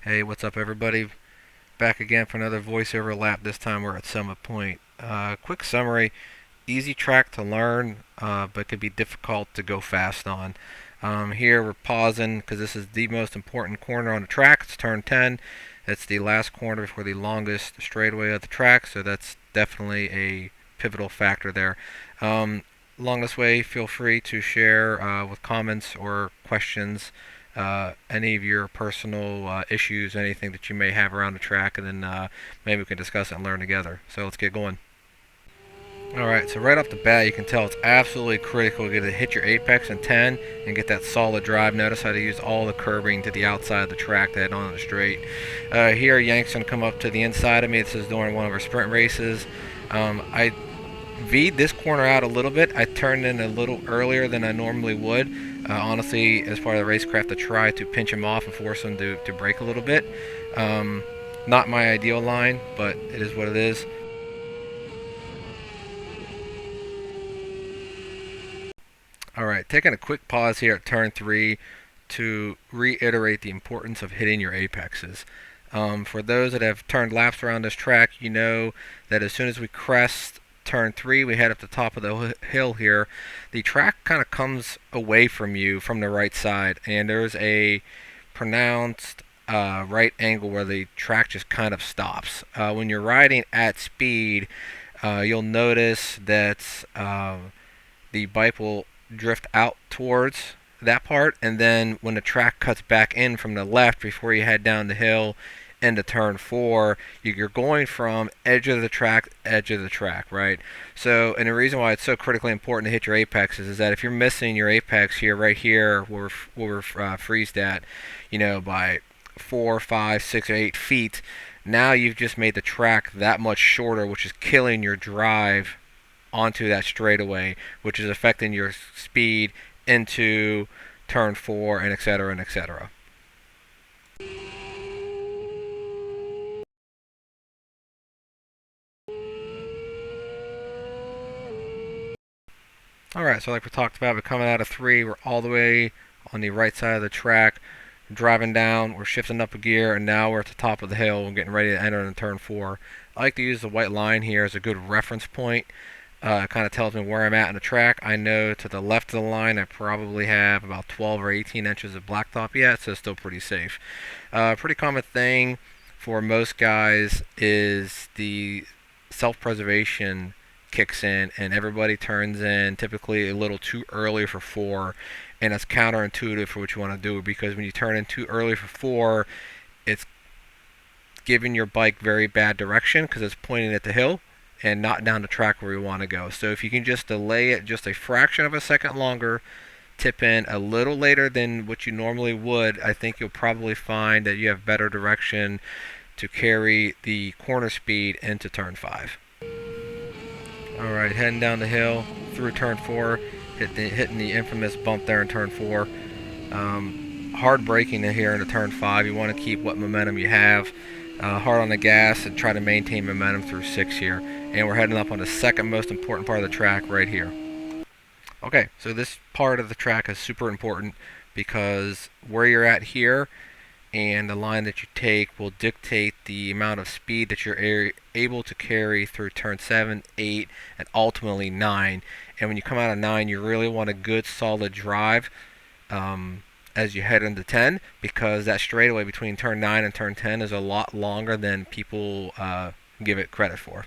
Hey, what's up, everybody? Back again for another voiceover lap. This time we're at Summit Point. Quick summary: easy track to learn, but could be difficult to go fast on. Here we're pausing because this is the most important corner on the track. It's turn 10. It's the last corner before the longest straightaway of the track, so that's definitely a pivotal factor there. Along this way, feel free to share with comments or questions any of your personal issues, anything that you may have around the track, and then maybe we can discuss it and learn together. So let's get going. Alright, so right off the bat you can tell it's absolutely critical to hit your apex in 10 and get that solid drive. Notice how to use all the curbing to the outside of the track to head on the straight. Here Yank's going to come up to the inside of me. This is during one of our sprint races. I V'd this corner out a little bit. I turned in a little earlier than I normally would. Honestly, as part of the racecraft, to try to pinch him off and force him to brake a little bit. Not my ideal line, but it is what it is. Alright, taking a quick pause here at turn 3 to reiterate the importance of hitting your apexes. For those that have turned laps around this track, you know that as soon as we crest turn 3, we head up the top of the hill here, the track kind of comes away from you from the right side, and there's a pronounced right angle where the track just kind of stops. When you're riding at speed, you'll notice that the bike will drift out towards that part, and then when the track cuts back in from the left before you head down the hill into turn 4, you're going from edge of the track, right? So, and the reason why it's so critically important to hit your apexes is that if you're missing your apex here, right here, where we're freezed at, by 4, 5, 6, or 8 feet, now you've just made the track that much shorter, which is killing your drive onto that straightaway, which is affecting your speed into turn 4 and etc. and etc. Alright, so like we talked about, we're coming out of 3, we're all the way on the right side of the track, driving down, we're shifting up a gear, and now we're at the top of the hill, we're getting ready to enter in turn 4. I like to use the white line here as a good reference point. It kind of tells me where I'm at in the track. I know to the left of the line I probably have about 12 or 18 inches of blacktop yet, so it's still pretty safe. Pretty common thing for most guys is the self-preservation kicks in and everybody turns in typically a little too early for 4, and it's counterintuitive for what you want to do, because when you turn in too early for 4, it's giving your bike very bad direction because it's pointing at the hill and not down the track where we want to go. So if you can just delay it just a fraction of a second longer, tip in a little later than what you normally would, I think you'll probably find that you have better direction to carry the corner speed into turn 5. Alright, heading down the hill through turn 4, hitting the infamous bump there in turn 4. Hard braking here into turn 5. You want to keep what momentum you have. Hard on the gas and try to maintain momentum through 6 here. And we're heading up on the second most important part of the track right here. Okay, so this part of the track is super important because where you're at here and the line that you take will dictate the amount of speed that you're able to carry through turn 7, 8, and ultimately 9. And when you come out of 9, you really want a good solid drive as you head into 10, because that straightaway between turn 9 and turn 10 is a lot longer than people give it credit for.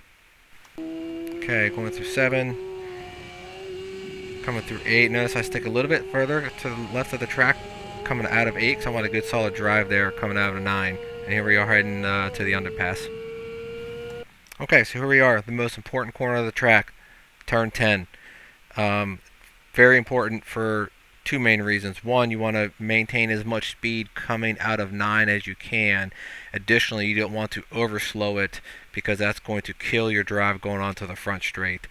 Okay, going through 7, coming through 8. Notice I stick a little bit further to the left of the track coming out of 8, because I want a good solid drive there coming out of 9. And here we are heading to the underpass. Okay, so here we are, the most important corner of the track, turn 10. Very important for 2 main reasons. One, you want to maintain as much speed coming out of 9 as you can. Additionally, you don't want to overslow it because that's going to kill your drive going onto the front straight.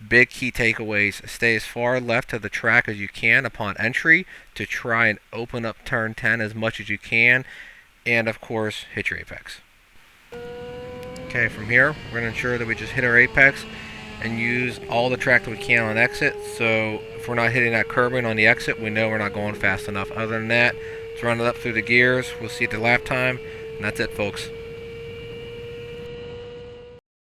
Big key takeaways: stay as far left of the track as you can upon entry to try and open up turn 10 as much as you can, and of course hit your apex. Okay, from here we're going to ensure that we just hit our apex and use all the track that we can on exit. So if we're not hitting that curbing on the exit, we know we're not going fast enough. Other than that, Let's run it up through the gears. We'll see the lap time, and that's it, folks.